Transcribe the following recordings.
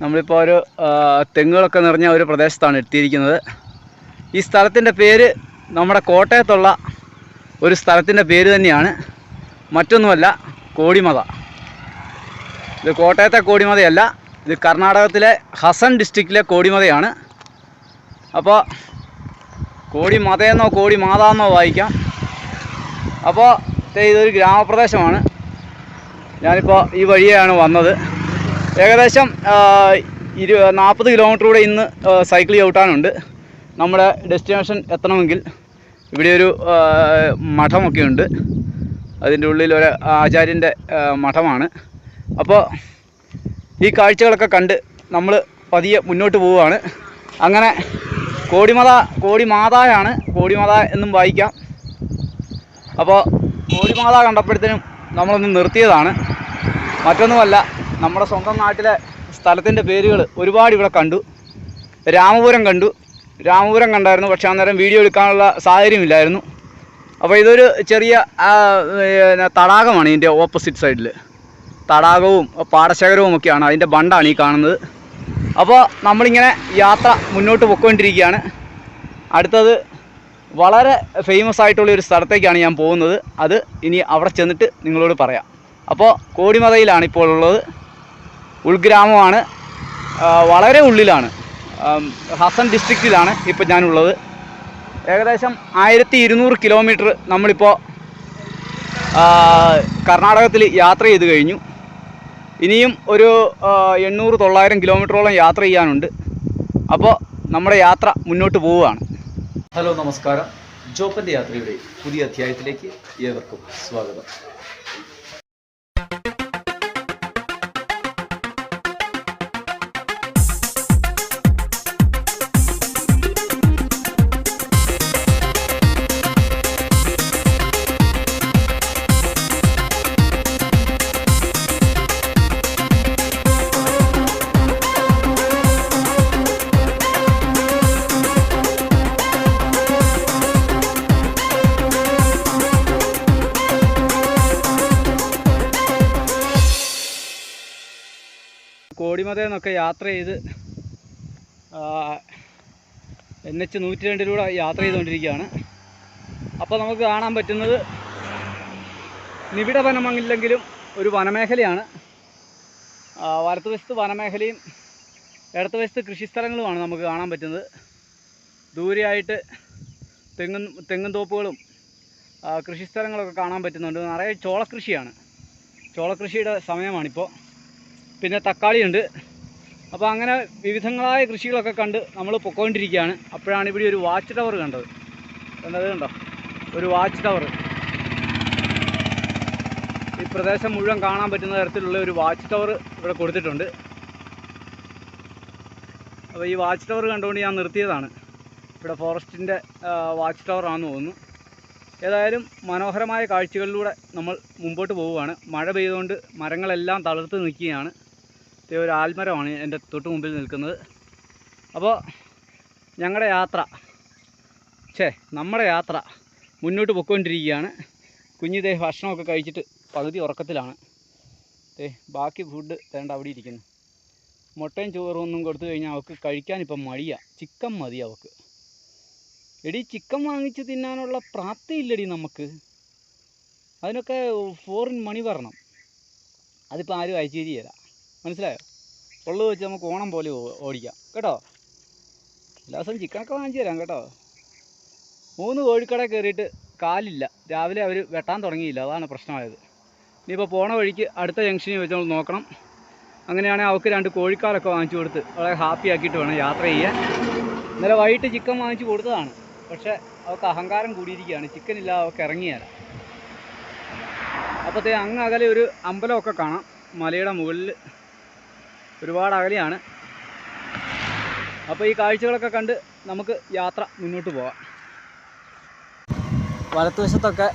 നമ്മളിപ്പോൾ ഒരു തെങ്ങുകളൊക്കെ നിറഞ്ഞ ഒരു പ്രദേശത്താണ് എത്തിയിരിക്കുന്നത്. ഈ സ്ഥലത്തിൻ്റെ പേര് നമ്മുടെ കോട്ടയത്തുള്ള ഒരു സ്ഥലത്തിൻ്റെ പേര് തന്നെയാണ്, മറ്റൊന്നുമല്ല കോടിമത. ഇത് കോട്ടയത്തെ കോടിമതയല്ല, ഇത് കർണാടകത്തിലെ ഹസൻ ഡിസ്ട്രിക്റ്റിലെ കോടിമതയാണ്. അപ്പോൾ കോടിമതയെന്നോ കോടിമാതാന്നോ വായിക്കാം. അപ്പോൾ ഇതൊരു ഗ്രാമപ്രദേശമാണ്. ഞാനിപ്പോൾ ഈ വഴിയാണ് വന്നത്. ഏകദേശം 40 കിലോമീറ്റർ ഇന്ന് സൈക്കിൾ ചവിട്ടാനുണ്ട്. നമ്മുടെ ഡെസ്റ്റിനേഷൻ എത്തണമെങ്കിൽ ഇവിടെ ഒരു മഠമൊക്കെ ഉണ്ട്. അതിൻ്റെ ഉള്ളിൽ ഒരു ആചാര്യൻ്റെ മഠമാണ്. അപ്പോൾ ഈ കാഴ്ചകളൊക്കെ കണ്ട് നമ്മൾ പതിയെ മുന്നോട്ട് പോവുകയാണ്. അങ്ങനെ കോടിമാതായാണ്, കോടിമാത എന്നും വായിക്കാം. അപ്പോൾ കോടിമാത കണ്ടപ്പോഴത്തേനും നമ്മളൊന്ന് നിർത്തിയതാണ്, മറ്റൊന്നുമല്ല. നമ്മുടെ സ്വന്തം നാട്ടിലെ സ്ഥലത്തിൻ്റെ പേരുകൾ ഒരുപാട് ഇവിടെ കണ്ടു. രാമപുരം കണ്ടായിരുന്നു, പക്ഷേ അന്നേരം വീഡിയോ എടുക്കാനുള്ള സാഹചര്യമില്ലായിരുന്നു. അപ്പോൾ ഇതൊരു ചെറിയ തടാകമാണ്. ഇതിൻ്റെ ഓപ്പോസിറ്റ് സൈഡിൽ തടാകവും പാടശേഖരവും ഒക്കെയാണ്. അതിൻ്റെ ബണ്ടാണ് ഈ കാണുന്നത്. അപ്പോൾ നമ്മളിങ്ങനെ യാത്ര മുന്നോട്ട് പോയിക്കൊണ്ടിരിക്കുകയാണ്. അടുത്തത് വളരെ ഫേമസ് ആയിട്ടുള്ളൊരു സ്ഥലത്തേക്കാണ് ഞാൻ പോകുന്നത്. അത് ഇനി അവിടെ ചെന്നിട്ട് നിങ്ങളോട് പറയാം. അപ്പോൾ കോടിമതയിലാണ് ഇപ്പോൾ ഉള്ളത്. ഉൾഗ്രാമമാണ്, വളരെ ഉള്ളിലാണ്. ഹസൻ ഡിസ്ട്രിക്റ്റിലാണ് ഇപ്പോൾ ഞാനുള്ളത്. ഏകദേശം 1200 കിലോമീറ്റർ നമ്മളിപ്പോൾ കർണാടകത്തിൽ യാത്ര ചെയ്ത് കഴിഞ്ഞു. ഇനിയും ഒരു 800-900 കിലോമീറ്ററോളം യാത്ര ചെയ്യാനുണ്ട്. അപ്പോൾ നമ്മുടെ യാത്ര മുന്നോട്ട് പോവുകയാണ്. ഹലോ, നമസ്കാരം. ജോപ്പൻ്റെ യാത്രയുടെ പുതിയ അധ്യായത്തിലേക്ക് ഏവർക്കും സ്വാഗതം. കോടിമതയിൽ നിന്നൊക്കെ യാത്ര ചെയ്ത് NH 102 യാത്ര ചെയ്തുകൊണ്ടിരിക്കുകയാണ്. അപ്പോൾ നമുക്ക് കാണാൻ പറ്റുന്നത് നിബിഡ വനമല്ലെങ്കിലും ഒരു വനമേഖലയാണ്. വലത്തുവശത്ത് വനമേഖലയും ഇടത്തുവശത്ത് കൃഷിസ്ഥലങ്ങളുമാണ് നമുക്ക് കാണാൻ പറ്റുന്നത്. ദൂരെയായിട്ട് തെങ്ങും തോപ്പുകളും കൃഷിസ്ഥലങ്ങളൊക്കെ കാണാൻ പറ്റുന്നുണ്ട്. നിറയെ ചോളക്കൃഷിയാണ്. ചോളക്കൃഷിയുടെ സമയമാണിപ്പോൾ. പിന്നെ തക്കാളിയുണ്ട്. അപ്പോൾ അങ്ങനെ വിവിധങ്ങളായ കൃഷികളൊക്കെ കണ്ട് നമ്മൾ പൊയ്ക്കൊണ്ടിരിക്കുകയാണ്. അപ്പോഴാണ് ഇവിടെ ഒരു വാച്ച് ടവർ കണ്ടത്. കണ്ടോ, ഒരു വാച്ച് ടവർ. ഈ പ്രദേശം മുഴുവൻ കാണാൻ പറ്റുന്ന തരത്തിലുള്ള ഒരു വാച്ച് ടവർ ഇവിടെ കൊടുത്തിട്ടുണ്ട്. അപ്പോൾ ഈ വാച്ച് ടവർ കണ്ടുകൊണ്ട് ഞാൻ നിർത്തിയതാണ്. ഇവിടെ ഫോറസ്റ്റിൻ്റെ വാച്ച് ടവർ ആണെന്ന് തോന്നുന്നു. ഏതായാലും മനോഹരമായ കാഴ്ചകളിലൂടെ നമ്മൾ മുമ്പോട്ട് പോവുകയാണ്. മഴ പെയ്തുകൊണ്ട് മരങ്ങളെല്ലാം തളിർത്ത് നിൽക്കുകയാണ്. ഒരു ആൽമരമാണ് എൻ്റെ തൊട്ട് മുമ്പിൽ നിൽക്കുന്നത്. അപ്പോൾ നമ്മുടെ യാത്ര മുന്നോട്ട് പോയിക്കൊണ്ടിരിക്കുകയാണ്. കുഞ്ഞിതേ ഭക്ഷണമൊക്കെ കഴിച്ചിട്ട് പകുതി ഉറക്കത്തിലാണ്. ബാക്കി ഫുഡ് വേണ്ട അവിടെ ഇരിക്കുന്നു. മുട്ടയും ചോറും ഒന്നും കൊടുത്തു കഴിഞ്ഞാൽ അവൾക്ക് കഴിക്കാനിപ്പം മടിയാണ്. ചിക്കൻ മതി അവൾക്ക്. എടി, ചിക്കൻ വാങ്ങിച്ച് തിന്നാനുള്ള പ്രാപ്തിയില്ലടി നമുക്ക്. അതിനൊക്കെ ഫോറിൻ മണി വരണം. അതിപ്പോൾ ആരും അയച്ചു തരികയില്ല, മനസ്സിലായോ? ഉള്ളത് വെച്ച് നമുക്ക് ഓണം പോലെ ഓടിക്കാം കേട്ടോ. എല്ലാ ദിവസവും ചിക്കനൊക്കെ വാങ്ങിച്ചു തരാം കേട്ടോ. 3 കോഴിക്കട കയറിയിട്ട് കാലില്ല. രാവിലെ അവർ വെട്ടാൻ തുടങ്ങിയില്ല, അതാണ് പ്രശ്നമായത്. ഇനിയിപ്പോൾ പോണ വഴിക്ക് അടുത്ത ജംഗ്ഷനിൽ വെച്ച് നമ്മൾ നോക്കണം. അങ്ങനെയാണെങ്കിൽ അവൾക്ക് 2 കോഴിക്കാലൊക്കെ വാങ്ങിച്ചു കൊടുത്ത് വളരെ ഹാപ്പി ആക്കിയിട്ട് വേണം യാത്ര ചെയ്യാൻ. ഇന്നലെ വൈകിട്ട് ചിക്കൻ വാങ്ങിച്ചു കൊടുത്തതാണ്, പക്ഷേ അവൾക്ക് അഹങ്കാരം കൂടിയിരിക്കുകയാണ്. ചിക്കനില്ല, അവൾക്ക് ഇറങ്ങിയാല. അപ്പോഴത്തേ അങ്ങ് അകലെ ഒരു അമ്പലമൊക്കെ കാണാം. മലയുടെ മുകളിൽ ഒരുപാട് അകലെയാണ്. അപ്പോൾ ഈ കാഴ്ചകളൊക്കെ കണ്ട് നമുക്ക് യാത്ര മുന്നോട്ട് പോകാം. വലത്തുവശത്തൊക്കെ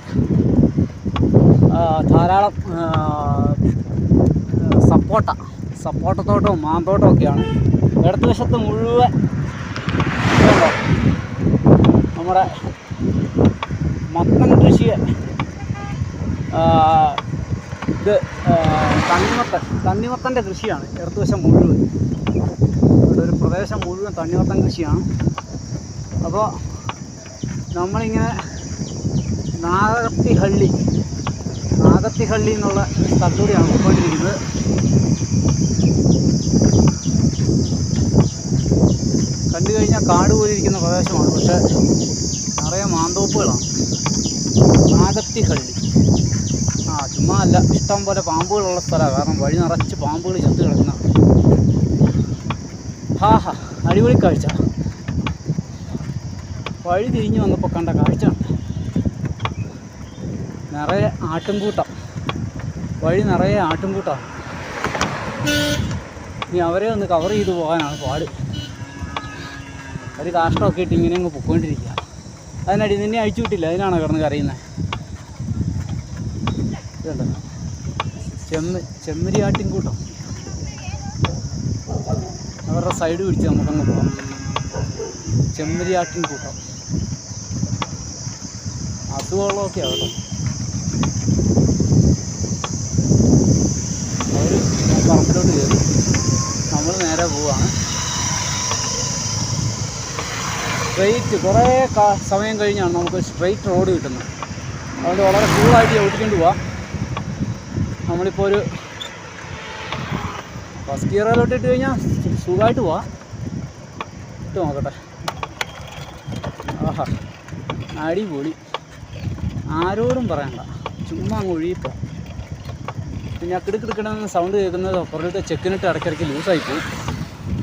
ധാരാളം സപ്പോട്ടത്തോട്ടവും മാന്തോട്ടവും ഒക്കെയാണ്. ഇടതുവശത്ത് മുഴുവൻ നമ്മുടെ മത്തൻ കൃഷിയെ ഇത് തണ്ണിമത്തൻ്റെ കൃഷിയാണ്. ഇടതുവശം മുഴുവൻ ഇവിടെ ഒരു പ്രദേശം മുഴുവൻ തണ്ണിമത്തൻ കൃഷിയാണ്. അപ്പോൾ നമ്മളിങ്ങനെ നാഗത്തിഹള്ളി എന്നുള്ള സ്ഥലത്തൂടെയാണ് പോയിക്കൊണ്ടിരിക്കുന്നത്. കണ്ടു കഴിഞ്ഞാൽ കാട് പോലെ ഇരിക്കുന്ന പ്രദേശമാണ്, പക്ഷേ നിറയെ മാന്തോപ്പുകളാണ്. നാഗത്തിഹള്ളി ചുമ്മാ അല്ല, ഇഷ്ടം പോലെ പാമ്പുകളുള്ള സ്ഥലമാണ്. കാരണം വഴി നിറച്ച് പാമ്പുകൾ ചത്ത് കിടക്കുന്ന. അടിപൊളി കാഴ്ച. വഴി തിരിഞ്ഞ് വന്നപ്പോൾ കണ്ട കാഴ്ച നിറയെ ആട്ടിൻകൂട്ടം. വഴി നിറയെ ആട്ടിൻകൂട്ടമാണ്. ഇനി അവരെ ഒന്ന് കവർ ചെയ്ത് പോകാനാണ് പാട്. ഒരു കാഷ്ടമൊക്കെ ഇട്ട് ഇങ്ങനെ അങ്ങ് പൊയ്ക്കൊണ്ടിരിക്കുക. അതിനടി നിന്നെ അഴിച്ചു വിട്ടില്ല, അതിനാണോ കിടന്ന് കരയുന്നത്? ഇതുണ്ടോ ചെമ്മരിയാട്ടിൻകൂട്ടം. അവരുടെ സൈഡ് പിടിച്ച് നമുക്കങ്ങ് പോകാം. ചെമ്മരിയാട്ടിൻകൂട്ടം അസുഖമുള്ളതൊക്കെ ആവട്ടെ. അവർ പറമ്പിലോട്ട് കയറി, നമ്മൾ നേരെ പോവാണ്. സ്ട്രെയിറ്റ് കുറേ സമയം കഴിഞ്ഞാണ് നമുക്ക് സ്ട്രെയിറ്റ് റോഡ് കിട്ടുന്നത്. അതുകൊണ്ട് വളരെ കൂളായിട്ട് ഓടിക്കൊണ്ട് പോവാം. നമ്മളിപ്പോൾ ഒരു ഫസ്റ്റ് ഗിയറിലോട്ട് ഇട്ട് കഴിഞ്ഞാൽ സുഖമായിട്ട് പോവാം. ഇട്ട് നോക്കട്ടെ. അടിപൊളി. ആരോടും പറയണ്ട, ചുമ്മാ അങ്ങ് ഒഴുകിപ്പോ. പിന്നെ കിടുക്കിടുക്കിടുന്ന സൗണ്ട് കേൾക്കുന്നത് പുറത്തെ ചെക്കിനിട്ട് ഇടയ്ക്കിടയ്ക്ക് ലൂസായി പോകും.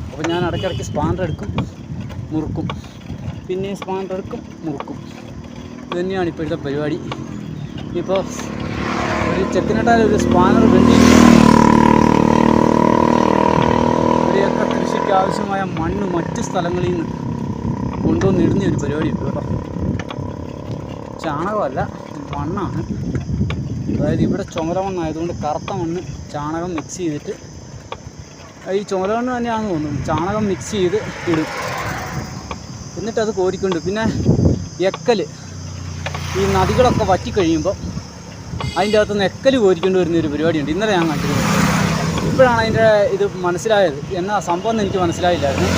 അപ്പോൾ ഞാൻ ഇടയ്ക്കിടയ്ക്ക് സ്പാൻഡർ എടുക്കും, മുറുക്കും, പിന്നെയും സ്പാൻഡർ എടുക്കും, മുറുക്കും. ഇത് തന്നെയാണ് ഇപ്പോഴത്തെ പരിപാടി. ഇപ്പോൾ ഒരു ചെക്കിനിട്ടാൽ ഒരു സ്പാനർ വെട്ടി ഇവിടെയൊക്കെ കൃഷിക്ക് ആവശ്യമായ മണ്ണ് മറ്റ് സ്ഥലങ്ങളിൽ നിന്ന് കൊണ്ടുവന്ന് ഇടുന്നൊരു പരിപാടിയുണ്ട് കേട്ടോ. ചാണകമല്ല, മണ്ണാണ്. അതായത് ഇവിടെ ചുമലമണ്ണായതുകൊണ്ട് കറുത്ത മണ്ണ് ചാണകം മിക്സ് ചെയ്തിട്ട്, ഈ ചുമലമണ്ണ് തന്നെയാണെന്ന് തോന്നുന്നു, ചാണകം മിക്സ് ചെയ്ത് ഇടും. എന്നിട്ടത് കോരിക്കൊണ്ട്, പിന്നെ എക്കൽ, ഈ നദികളൊക്കെ വറ്റിക്കഴിയുമ്പോൾ അതിൻ്റെ അകത്തുനിന്ന് എക്കൽ കോരിക്കൊണ്ട് വരുന്നൊരു പരിപാടിയുണ്ട്. ഇന്നലെ ഞാൻ കണ്ടിരുന്നു. ഇപ്പോഴാണ് അതിൻ്റെ ഇത് മനസ്സിലായത്. എന്നാ സംഭവം എന്ന് എനിക്ക് മനസ്സിലായില്ലായിരുന്നു.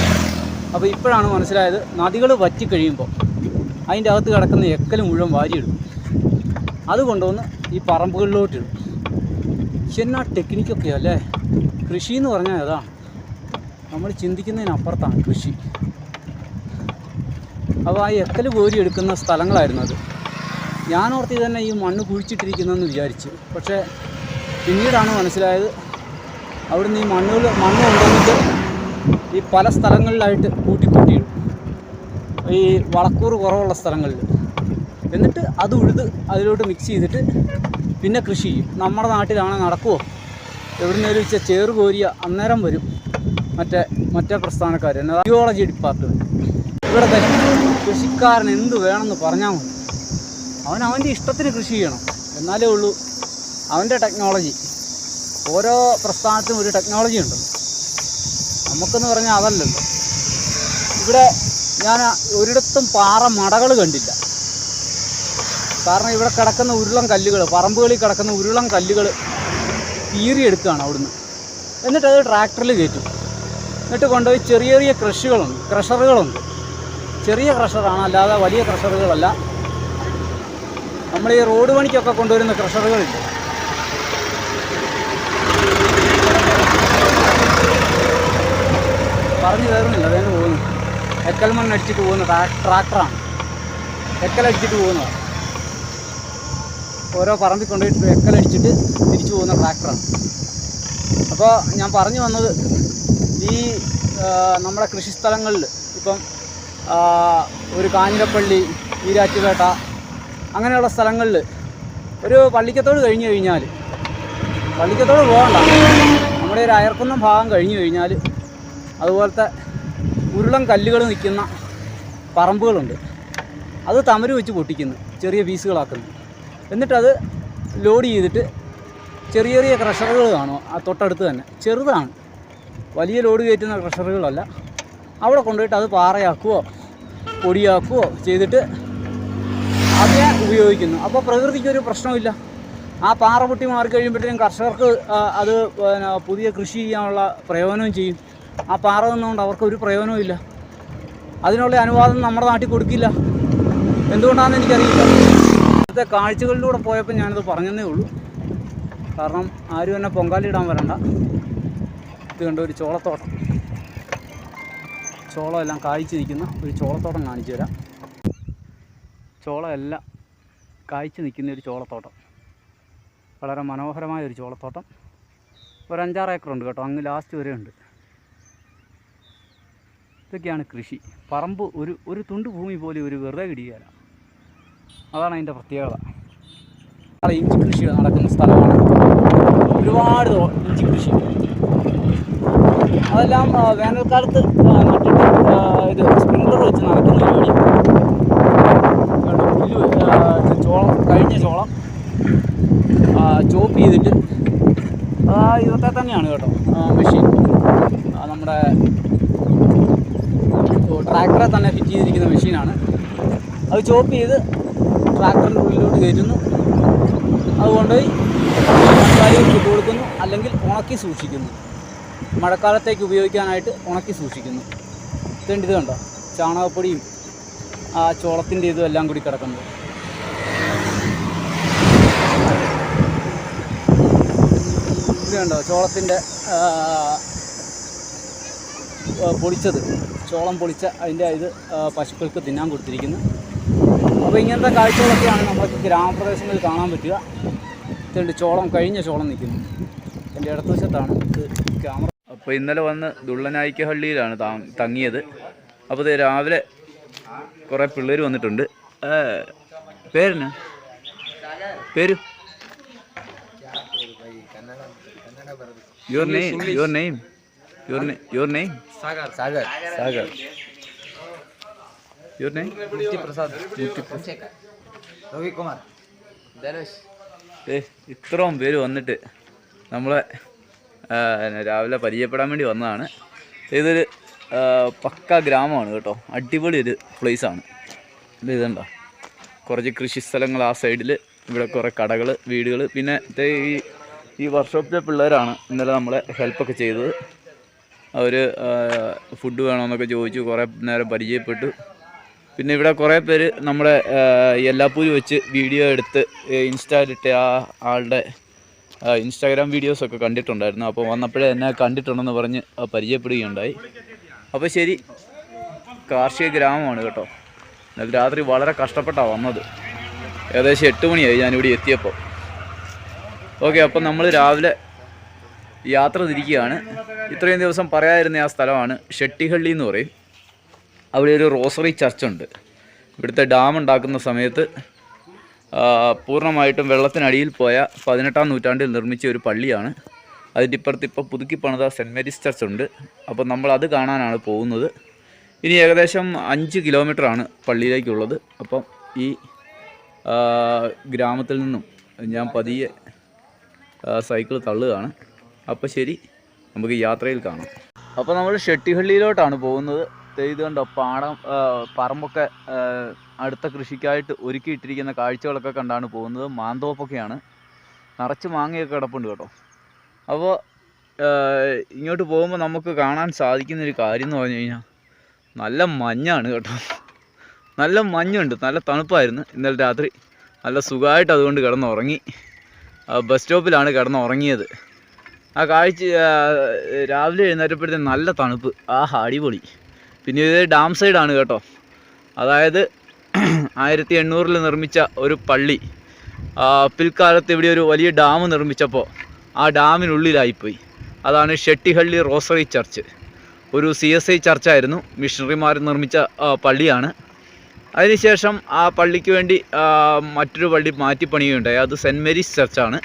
അപ്പോൾ ഇപ്പോഴാണ് മനസ്സിലായത്, നദികൾ വറ്റിക്കഴിയുമ്പോൾ അതിൻ്റെ അകത്ത് കിടക്കുന്ന എക്കൽ മുഴുവൻ വാരിയിടും. അത് കൊണ്ടുവന്ന് ഈ പറമ്പുകളിലോട്ടിടും. എന്നാ ടെക്നിക്കൊക്കെ അല്ലേ. കൃഷി എന്ന് പറഞ്ഞാൽ അതാണ്, നമ്മൾ ചിന്തിക്കുന്നതിനപ്പുറത്താണ് കൃഷി. അപ്പോൾ ആ എക്കൽ കോരി എടുക്കുന്ന സ്ഥലങ്ങളായിരുന്നു അത്. ഞാനോർത്തി തന്നെ ഈ മണ്ണ് കുഴിച്ചിട്ടിരിക്കുന്നതെന്ന് വിചാരിച്ചു. പക്ഷേ പിന്നീടാണ് മനസ്സിലായത്, അവിടുന്ന് ഈ മണ്ണ് കൊണ്ടുവന്നിട്ട് ഈ പല സ്ഥലങ്ങളിലായിട്ട് കൂട്ടിയിടും, ഈ വളക്കൂറ് കുറവുള്ള സ്ഥലങ്ങളിൽ. എന്നിട്ട് അത് ഉഴുത് അതിലോട്ട് മിക്സ് ചെയ്തിട്ട് പിന്നെ കൃഷി ചെയ്യും. നമ്മുടെ നാട്ടിലാണ് നടക്കുമോ? എവിടുന്നേലും ചേറ് കോരിയ അന്നേരം വരും മറ്റേ പ്രസ്ഥാനക്കാർ, എന്നാൽ ജിയോളജി ഡിപ്പാർട്ട്മെൻറ്റ്. ഇവിടുത്തെ കൃഷിക്കാരൻ എന്ത് വേണമെന്ന് പറഞ്ഞാൽ മതി. അവൻ്റെ ഇഷ്ടത്തിന് കൃഷി ചെയ്യണം, എന്നാലേ ഉള്ളൂ അവൻ്റെ ടെക്നോളജി. ഓരോ പ്രസ്ഥാനത്തിനും ഒരു ടെക്നോളജി ഉണ്ടല്ലോ. നമുക്കെന്ന് പറഞ്ഞാൽ അതല്ലല്ലോ. ഇവിടെ ഞാൻ ഒരിടത്തും പാറ മടകൾ കണ്ടില്ല. കാരണം ഇവിടെ കിടക്കുന്ന ഉരുളൻ കല്ലുകൾ, പറമ്പുകളിൽ കിടക്കുന്ന ഉരുളൻ കല്ലുകൾ കീറിയെടുക്കുകയാണ് അവിടുന്ന്. എന്നിട്ടത് ട്രാക്ടറിൽ കയറ്റും. എന്നിട്ട് കൊണ്ടുപോയി ചെറിയ ചെറിയ ക്രഷറുകളുണ്ട്. ചെറിയ ക്രഷറാണ്, അല്ലാതെ വലിയ ക്രഷറുകളല്ല. നമ്മൾ ഈ റോഡ് പണിക്കൊക്കെ കൊണ്ടുവരുന്ന ക്രഷറുകളില്ല. പറഞ്ഞു കയറുന്നില്ല, അതേന്ന് പോകുന്നു. എക്കൽ മണ്ണ് അടിച്ചിട്ട് പോകുന്ന ട്രാക്ടറാണ്. എക്കലടിച്ചിട്ട് പോകുന്നതാണ്. ഓരോ പറമ്പിൽ കൊണ്ടുപോയിട്ട് എക്കലടിച്ചിട്ട് തിരിച്ചു പോകുന്ന ട്രാക്ടറാണ്. അപ്പോൾ ഞാൻ പറഞ്ഞു വന്നത്, ഈ നമ്മുടെ കൃഷിസ്ഥലങ്ങളിൽ ഇപ്പം ഒരു കാഞ്ഞിരപ്പള്ളി, ഈരാറ്റുപേട്ട അങ്ങനെയുള്ള സ്ഥലങ്ങളിൽ ഒരു പള്ളിക്കത്തോട് കഴിഞ്ഞ് കഴിഞ്ഞാൽ, പള്ളിക്കത്തോട് പോകണ്ട, നമ്മുടെ ഒരു അയർക്കുന്നം ഭാഗം കഴിഞ്ഞ് കഴിഞ്ഞാൽ അതുപോലത്തെ ഉരുളൻ കല്ലുകൾ നിൽക്കുന്ന പറമ്പുകളുണ്ട്. അത് തമര് വെച്ച് പൊട്ടിക്കുന്നു, ചെറിയ പീസുകളാക്കുന്നു. എന്നിട്ടത് ലോഡ് ചെയ്തിട്ട് ചെറിയ ചെറിയ ക്രഷറുകൾ കാണും ആ തൊട്ടടുത്ത് തന്നെ. ചെറുതാണ്, വലിയ ലോഡ് കയറ്റുന്ന ക്രഷറുകളല്ല. അവിടെ കൊണ്ടുപോയിട്ട് അത് പാറയാക്കുകയോ പൊടിയാക്കുകയോ ചെയ്തിട്ട് അതിനെ ഉപയോഗിക്കുന്നു. അപ്പോൾ പ്രകൃതിക്കൊരു പ്രശ്നമില്ല. ആ പാറ പൊട്ടി മാറി കഴിയുമ്പോഴത്തേക്കും കർഷകർക്ക് അത് പിന്നെ പുതിയ കൃഷി ചെയ്യാനുള്ള പ്രയോജനവും ചെയ്യും. ആ പാറ നിന്നുകൊണ്ട് അവർക്ക് ഒരു പ്രയോജനവും ഇല്ല. അതിനുള്ള അനുവാദം നമ്മുടെ നാട്ടിൽ കൊടുക്കില്ല. എന്തുകൊണ്ടാണെന്ന് എനിക്കറിയില്ല. ഇന്നത്തെ കാഴ്ചകളിലൂടെ പോയപ്പോൾ ഞാനത് പറഞ്ഞതേ ഉള്ളൂ. കാരണം ആരും എന്നെ പൊങ്കാലിടാൻ വരണ്ട. ഇത് കണ്ട ഒരു ചോളത്തോട്ടം, ചോളം എല്ലാം കായ്ച്ച് നിൽക്കുന്ന ഒരു ചോളത്തോട്ടം കാണിച്ചു തരാം. ചോളം എല്ലാം കായ്ച്ച് നിൽക്കുന്ന ഒരു ചോളത്തോട്ടം, വളരെ മനോഹരമായ ഒരു ചോളത്തോട്ടം. ഒരു 5-6 ഏക്കറുണ്ട് കേട്ടോ, അങ്ങ് ലാസ്റ്റ് വരെ ഉണ്ട്. ഇതൊക്കെയാണ് കൃഷി. പറമ്പ് ഒരു തുണ്ട് ഭൂമി പോലെ ഒരു വെറുതെ കിടിയല്ല. അതാണ് അതിൻ്റെ പ്രത്യേകത. ഇഞ്ചി കൃഷി നടക്കുന്ന സ്ഥലമാണ്. ഒരുപാട് ഇഞ്ചി കൃഷി. അതെല്ലാം വേനൽക്കാലത്ത് നട്ടിട്ട് ഇത് സ്പ്രിംഗ്ലർ വെച്ച് നടക്കുന്ന പരിപാടി. പുല്ല് ചോളം, കഴിഞ്ഞ ചോളം ചോപ്പ് ചെയ്തിട്ട് ഇതൊക്കെ തന്നെയാണ് കേട്ടോ മെഷീൻ. നമ്മുടെ ട്രാക്ടറെ തന്നെ ഫിറ്റ് ചെയ്തിരിക്കുന്ന മെഷീനാണ്. അത് ചോപ്പ് ചെയ്ത് ട്രാക്ടറിൻ്റെ ഉള്ളിലോട്ട് കയറ്റുന്നു. അതുകൊണ്ടുപോയി മഴക്കാലത്ത് ഇട്ട് കൊടുക്കുന്നു, അല്ലെങ്കിൽ ഉണക്കി സൂക്ഷിക്കുന്നു. മഴക്കാലത്തേക്ക് ഉപയോഗിക്കാനായിട്ട് ഉണക്കി സൂക്ഷിക്കുന്നു. ഇത് കണ്ടോ, ചാണകപ്പൊടിയും ആ ചോളത്തിൻ്റെ ഇതും എല്ലാം കൂടി കിടക്കുന്നത്. ഇത് കണ്ടോ, ചോളത്തിൻ്റെ പൊളിച്ചത്, ചോളം പൊളിച്ച അതിൻ്റെ ഇത് പശുക്കൾക്ക് തിന്നാൻ കൊടുത്തിരിക്കുന്നു. അപ്പോൾ ഇങ്ങനത്തെ കാഴ്ചകളൊക്കെയാണ് നമുക്ക് ഗ്രാമപ്രദേശങ്ങളിൽ കാണാൻ പറ്റുക. ഇതുണ്ട് ചോളം, കഴിഞ്ഞ ചോളം നിൽക്കുന്നു. എൻ്റെ ഇടതുവശത്താണ് ഇത് ക്യാമറ. അപ്പോൾ ഇന്നലെ വന്ന് ദുള്ളനായിക്കഹള്ളിയിലാണ് തങ്ങിയത്. അപ്പോൾ ഇത് രാവിലെ കുറേ പിള്ളേർ വന്നിട്ടുണ്ട്. പേരെന്നാ പേര്? Your name? Your name? Sagar. Your name? Mutti Prasad. Ravi Kumar. Danesh. ഇത്രയും പേര് വന്നിട്ട് നമ്മളെ രാവിലെ പരിചയപ്പെടാൻ വേണ്ടി വന്നതാണ്. ഇതൊരു പക്ക ഗ്രാമമാണ് കേട്ടോ. അടിപൊളി ഒരു പ്ലേസാണ്. ഇതുണ്ടോ, കുറച്ച് കൃഷി സ്ഥലങ്ങൾ ആ സൈഡിൽ, ഇവിടെ കുറേ കടകൾ, വീടുകൾ. പിന്നെ ഈ വർക്ക്ഷോപ്പിലെ പിള്ളേരാണ് ഇന്നലെ നമ്മളെ ഹെൽപ്പൊക്കെ ചെയ്തത്. അവർ ഫുഡ് വേണമെന്നൊക്കെ ചോദിച്ചു, കുറേ നേരം പരിചയപ്പെട്ടു. പിന്നെ ഇവിടെ കുറേ പേര് നമ്മുടെ എല്ലാപ്പൂരി വെച്ച് വീഡിയോ എടുത്ത് ഇൻസ്റ്റയിലിട്ട് ആ ആളുടെ ഇൻസ്റ്റാഗ്രാം വീഡിയോസൊക്കെ കണ്ടിട്ടുണ്ടായിരുന്നു. അപ്പോൾ വന്നപ്പോഴേ എന്നെ കണ്ടിട്ടുണ്ടെന്ന് പറഞ്ഞ് പരിചയപ്പെടുകയുണ്ടായി. അപ്പോൾ ശരി, കാർഷിക ഗ്രാമമാണ് കേട്ടോ. ഇന്നലെ രാത്രി വളരെ കഷ്ടപ്പെട്ടാണ് വന്നത്. ഏകദേശം 8 മണിയായി ഞാനിവിടെ എത്തിയപ്പോൾ. ഓക്കെ, അപ്പം നമ്മൾ രാവിലെ യാത്ര തിരിക്കുകയാണ്. ഇത്രയും ദിവസം പറയാതിരുന്ന ആ സ്ഥലമാണ് ഷെട്ടിഹള്ളി എന്ന് പറയും. അവിടെ ഒരു റോസറി ചർച്ചുണ്ട്. ഇവിടുത്തെ ഡാം ഉണ്ടാക്കുന്ന സമയത്ത് പൂർണ്ണമായിട്ടും വെള്ളത്തിനടിയിൽ പോയ 18-ാം നൂറ്റാണ്ടിൽ നിർമ്മിച്ച ഒരു പള്ളിയാണ്. അതിൻ്റെ ഇപ്പുറത്ത് ഇപ്പോൾ പുതുക്കി പണിത സെൻറ്റ് മേരീസ് ചർച്ച് ഉണ്ട്. അപ്പോൾ നമ്മളത് കാണാനാണ് പോകുന്നത്. ഇനി ഏകദേശം 5 കിലോമീറ്ററാണ് പള്ളിയിലേക്കുള്ളത്. അപ്പം ഈ ഗ്രാമത്തിൽ നിന്നും ഞാൻ പതിയെ സൈക്കിൾ തള്ളുകയാണ്. അപ്പോൾ ശരി, നമുക്ക് യാത്രയിൽ കാണാം. അപ്പോൾ നമ്മൾ ഷെട്ടിഹള്ളിയിലോട്ടാണ് പോകുന്നത്. ഇത് കണ്ടോ, പറമ്പൊക്കെ അടുത്ത കൃഷിക്കായിട്ട് ഒരുക്കിയിട്ടിരിക്കുന്ന കാഴ്ചകളൊക്കെ കണ്ടാണ് പോകുന്നത്. മാന്തോപ്പൊക്കെയാണ്, നിറച്ച് മാങ്ങയൊക്കെ കിടപ്പുണ്ട് കേട്ടോ. അപ്പോൾ ഇങ്ങോട്ട് പോകുമ്പോൾ നമുക്ക് കാണാൻ സാധിക്കുന്നൊരു കാര്യം എന്ന് പറഞ്ഞു കഴിഞ്ഞാൽ നല്ല മഞ്ഞാണ് കേട്ടോ. നല്ല മഞ്ഞുണ്ട്, നല്ല തണുപ്പായിരുന്നു ഇന്നലെ രാത്രി. നല്ല സുഖമായിട്ട് അതുകൊണ്ട് കിടന്നുറങ്ങി. ബസ് സ്റ്റോപ്പിലാണ് കിടന്നുറങ്ങിയത്. ആ കാഴ്ച രാവിലെ എഴുന്നേറ്റപ്പോഴത്തേക്കും നല്ല തണുപ്പ്. അടിപൊളി. പിന്നെ ഇത് ഡാം സൈഡാണ് കേട്ടോ. അതായത് 1800-ൽ നിർമ്മിച്ച ഒരു പള്ളി പിൽക്കാലത്ത് ഇവിടെ ഒരു വലിയ ഡാം നിർമ്മിച്ചപ്പോൾ ആ ഡാമിനുള്ളിലായിപ്പോയി. അതാണ് ഷെട്ടിഹള്ളി റോസറി ചർച്ച്. ഒരു CSI ചർച്ചായിരുന്നു, മിഷണറിമാർ നിർമ്മിച്ച പള്ളിയാണ്. അതിനുശേഷം ആ പള്ളിക്ക് വേണ്ടി മറ്റൊരു പള്ളി മാറ്റിപ്പണിയുണ്ടായി. അത് സെൻറ്റ് മേരീസ് ചർച്ചാണ്.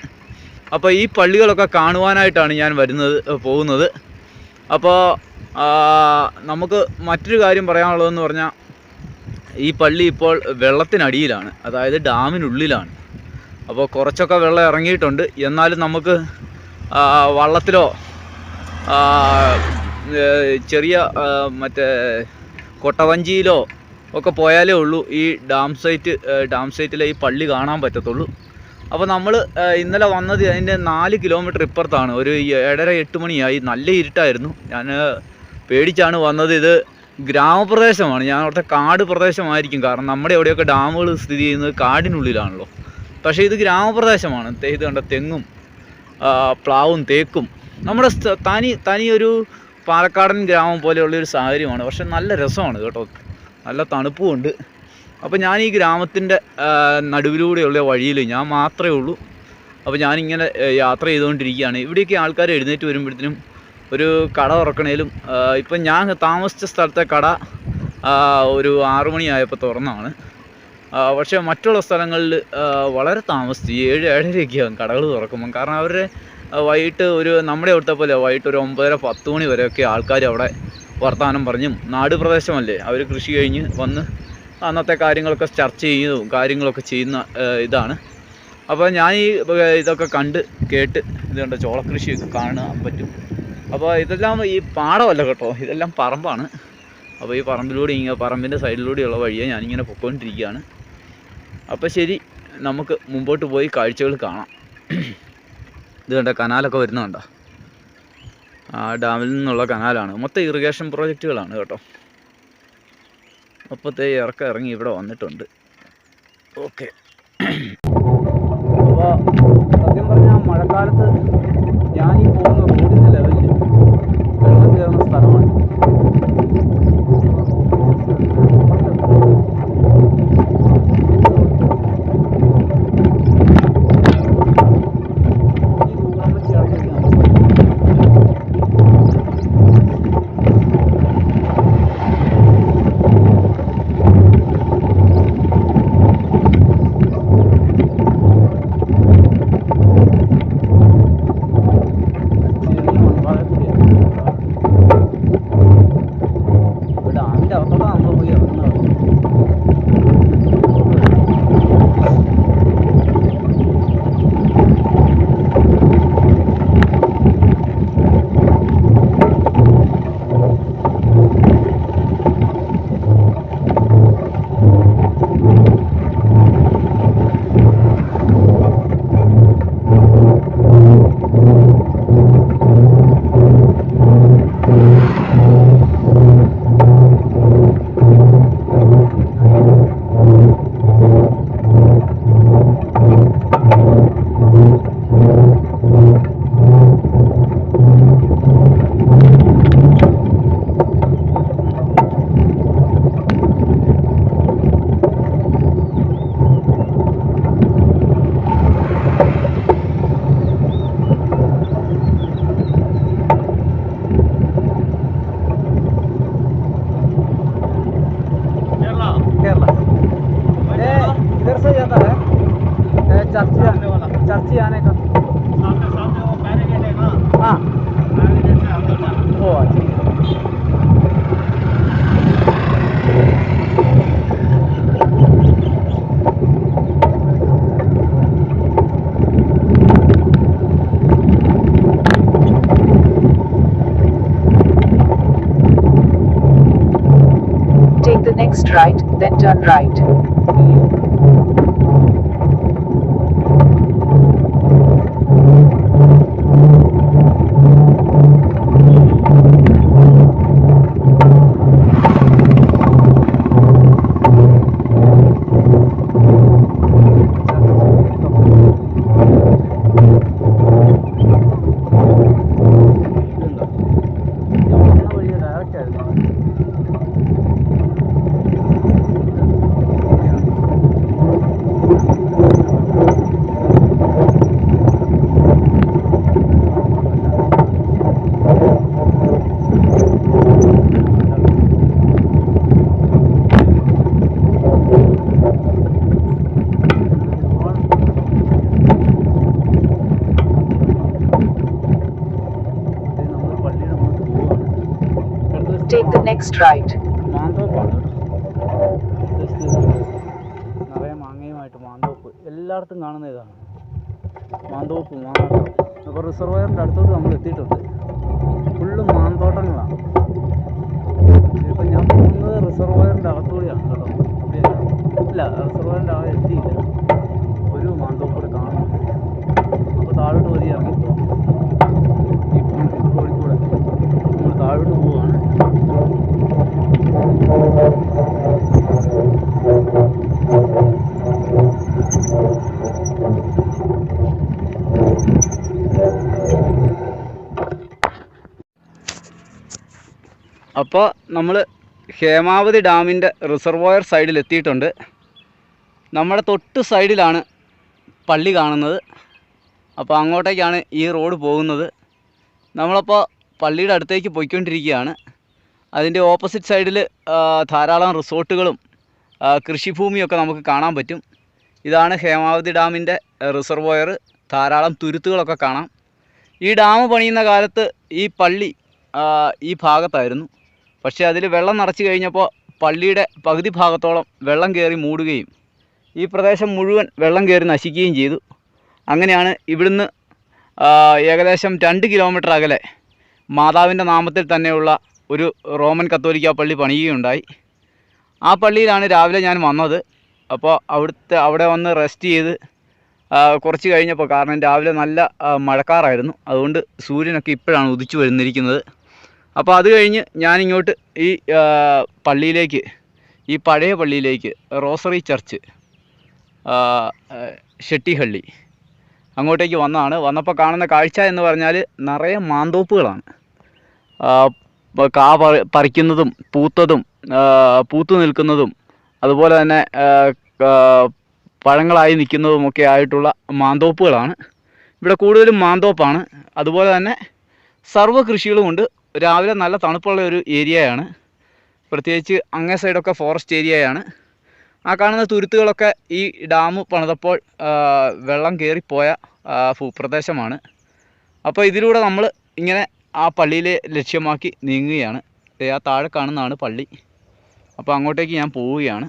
അപ്പോൾ ഈ പള്ളികളൊക്കെ കാണുവാനായിട്ടാണ് ഞാൻ പോകുന്നത്. അപ്പോൾ നമുക്ക് മറ്റൊരു കാര്യം പറയാനുള്ളതെന്ന് പറഞ്ഞാൽ, ഈ പള്ളി ഇപ്പോൾ വെള്ളത്തിനടിയിലാണ്, അതായത് ഡാമിനുള്ളിലാണ്. അപ്പോൾ കുറച്ചൊക്കെ വെള്ളം ഇറങ്ങിയിട്ടുണ്ട്. എന്നാലും നമുക്ക് വള്ളത്തിലോ ചെറിയ മറ്റേ കൊട്ടവഞ്ചിയിലോ ഒക്കെ പോയാലേ ഉള്ളൂ ഈ ഡാം സൈറ്റിലെ ഈ പള്ളി കാണാൻ പറ്റത്തുള്ളൂ. അപ്പോൾ നമ്മൾ ഇന്നലെ വന്നത് അതിൻ്റെ 4 കിലോമീറ്റർ ഇപ്പുറത്താണ്. ഒരു 7:30-8 മണിയായി. നല്ല ഇരുട്ടായിരുന്നു. ഞാൻ പേടിച്ചാണ് വന്നത്. ഇത് ഗ്രാമപ്രദേശമാണ്. ഞാൻ അവിടുത്തെ കാട് പ്രദേശമായിരിക്കും. കാരണം നമ്മുടെ എവിടെയൊക്കെ ഡാമുകൾ സ്ഥിതി ചെയ്യുന്നത് കാടിനുള്ളിലാണല്ലോ. പക്ഷേ ഇത് ഗ്രാമപ്രദേശമാണ്. ഇത് കണ്ട തെങ്ങും പ്ലാവും തേക്കും നമ്മുടെ തനിയൊരു പാലക്കാടൻ ഗ്രാമം പോലെയുള്ളൊരു സാഹചര്യമാണ്. പക്ഷെ നല്ല രസമാണ് കേട്ടോ, നല്ല തണുപ്പുമുണ്ട്. അപ്പോൾ ഞാൻ ഈ ഗ്രാമത്തിൻ്റെ നടുവിലൂടെയുള്ള വഴിയിൽ ഞാൻ മാത്രമേ ഉള്ളൂ. അപ്പോൾ ഞാനിങ്ങനെ യാത്ര ചെയ്തുകൊണ്ടിരിക്കുകയാണ്. ഇവിടെയൊക്കെ ആൾക്കാർ എഴുന്നേറ്റ് വരുമ്പോഴത്തേനും ഒരു കട തുറക്കണേലും ഇപ്പം ഞാൻ താമസിച്ച സ്ഥലത്തെ കട ഒരു 6 മണിയായപ്പോൾ തുറന്നാണ്. പക്ഷേ മറ്റുള്ള സ്ഥലങ്ങളിൽ വളരെ താമസിച്ച് 7-7:30 കടകൾ തുറക്കുമ്പം. കാരണം അവരുടെ വൈകിട്ട് നമ്മുടെ അവിടുത്തെ പോലെ വൈകിട്ട് ഒരു 9-10 മണി വരെയൊക്കെ ആൾക്കാർ അവിടെ വർത്തമാനം പറഞ്ഞും, നാട് പ്രദേശമല്ലേ, അവർ കൃഷി കഴിഞ്ഞ് വന്ന് അന്നത്തെ കാര്യങ്ങളൊക്കെ ചർച്ച ചെയ്യുന്നതും കാര്യങ്ങളൊക്കെ ചെയ്യുന്ന ഇതാണ്. അപ്പോൾ ഞാൻ ഇതൊക്കെ കണ്ട് കേട്ട് ഇത് കണ്ട ചോളക്കൃഷിയൊക്കെ കാണാൻ പറ്റും. അപ്പോൾ ഇതെല്ലാം ഈ പാടമല്ല കേട്ടോ, ഇതെല്ലാം പറമ്പാണ്. അപ്പോൾ ഈ പറമ്പിൻ്റെ സൈഡിലൂടെയുള്ള വഴിയെ ഞാനിങ്ങനെ പൊയ്ക്കൊണ്ടിരിക്കുകയാണ്. അപ്പോൾ ശരി, നമുക്ക് മുമ്പോട്ട് പോയി കാഴ്ചകൾ കാണാം. ഇത് കണ്ട കനാലൊക്കെ വരുന്നുണ്ടോ? ആ ഡാമിൽ നിന്നുള്ള കനാലാണ്. മൊത്തം ഇറിഗേഷൻ പ്രോജക്റ്റുകളാണ് കേട്ടോ. അപ്പോഴത്തെ ഇറങ്ങി ഇവിടെ വന്നിട്ടുണ്ട്. ഓക്കെ. അപ്പോൾ സത്യം പറഞ്ഞാൽ മഴക്കാലത്ത് ഞാനീ പോകുന്ന റോഡിൻ്റെ ലെവലിൽ വെള്ളം കയറുന്ന സ്ഥലമാണ്. चर्च आने का सामने वो बैरिकेड है ना। हाँ बैरिकेड से अंदर जाना। ओ अच्छा। Take the next right, then turn right. Take the next right. മാന്തോപ്പാണ് നിറയെ മാങ്ങയുമായിട്ട് മാന്തോപ്പ് എല്ലായിടത്തും കാണുന്ന ഇതാണ് മാന്തോപ്പ്. അപ്പോൾ റിസർവയറിൻ്റെ അടുത്തോട്ട് നമ്മൾ എത്തിയിട്ടുണ്ട്. ഫുള്ള് മാന്തോട്ടങ്ങളാണ്. ഇപ്പം ഞാൻ പോകുന്നത് റിസർവയറിൻ്റെ അകത്തൂടെയാണ് കേട്ടോ. ഇല്ല, റിസർവയറിൻ്റെ അകത്ത് എത്തിയില്ല. ഒരു മാന്തോപ്പ് കൂടെ കാണുന്നു. അപ്പോൾ നമ്മൾ ഹേമാവതി ഡാമിൻ്റെ റിസർവോയർ സൈഡിൽ എത്തിയിട്ടുണ്ട്. നമ്മുടെ തൊട്ട് സൈഡിലാണ് പള്ളി കാണുന്നത്. അപ്പോൾ അങ്ങോട്ടേക്കാണ് ഈ റോഡ് പോകുന്നത്. നമ്മളപ്പോൾ പള്ളിയുടെ അടുത്തേക്ക് പോയിക്കൊണ്ടിരിക്കുകയാണ്. അതിൻ്റെ ഓപ്പോസിറ്റ് സൈഡിൽ ധാരാളം റിസോർട്ടുകളും കൃഷിഭൂമിയൊക്കെ നമുക്ക് കാണാൻ പറ്റും. ഇതാണ് ഹേമാവതി ഡാമിൻ്റെ റിസർവോയർ. ധാരാളം തുരുത്തുകളൊക്കെ കാണാം. ഈ ഡാം പണിയുന്ന കാലത്ത് ഈ പള്ളി ഈ ഭാഗത്തായിരുന്നു. പക്ഷേ അതിൽ വെള്ളം നിറച്ച് കഴിഞ്ഞപ്പോൾ പള്ളിയുടെ പകുതി ഭാഗത്തോളം വെള്ളം കയറി മൂടുകയും ഈ പ്രദേശം മുഴുവൻ വെള്ളം കയറി നശിക്കുകയും ചെയ്തു. അങ്ങനെയാണ് ഇവിടുന്ന് ഏകദേശം 2 കിലോമീറ്റർ അകലെ മാതാവിൻ്റെ നാമത്തിൽ തന്നെയുള്ള ഒരു റോമൻ കത്തോലിക്ക പള്ളി പണിയുകയുണ്ടായി. ആ പള്ളിയിലാണ് രാവിലെ ഞാൻ വന്നത്. അപ്പോൾ അവിടെ വന്ന് റെസ്റ്റ് ചെയ്ത് കുറച്ച് കഴിഞ്ഞപ്പോൾ, കാരണം രാവിലെ നല്ല മഴക്കാറായിരുന്നു, അതുകൊണ്ട് സൂര്യനൊക്കെ ഇപ്പോഴാണ് ഉദിച്ചു വരുന്നിരിക്കുന്നത്. അപ്പോൾ അത് കഴിഞ്ഞ് ഞാനിങ്ങോട്ട് ഈ പള്ളിയിലേക്ക്, ഈ പഴയ പള്ളിയിലേക്ക്, റോസറി ചർച്ച് ഷെട്ടിഹള്ളി, അങ്ങോട്ടേക്ക് വന്നപ്പോൾ കാണുന്ന കാഴ്ച എന്ന് പറഞ്ഞാൽ നിറയെ മാന്തോപ്പുകളാണ്. കാ പറിക്കുന്നതും പൂത്തു നിൽക്കുന്നതും അതുപോലെ തന്നെ പഴങ്ങളായി നിൽക്കുന്നതുമൊക്കെ ആയിട്ടുള്ള മാന്തോപ്പുകളാണ്. ഇവിടെ കൂടുതലും മാന്തോപ്പാണ്. അതുപോലെ തന്നെ സർവ്വ കൃഷികളുമുണ്ട്. രാവിലെ നല്ല തണുപ്പുള്ള ഒരു ഏരിയയാണ്. പ്രത്യേകിച്ച് അങ്ങേ സൈഡൊക്കെ ഫോറസ്റ്റ് ഏരിയയാണ്. ആ കാണുന്ന തുരുത്തുകളൊക്കെ ഈ ഡാം പണിതപ്പോൾ വെള്ളം കയറിപ്പോയ ഭൂപ്രദേശമാണ്. അപ്പോൾ ഇതിലൂടെ നമ്മൾ ഇങ്ങനെ ആ പള്ളിയിലെ ലക്ഷ്യമാക്കി നീങ്ങുകയാണ്. ആ താഴെ കാണുന്നതാണ് പള്ളി. അപ്പോൾ അങ്ങോട്ടേക്ക് ഞാൻ പോവുകയാണ്.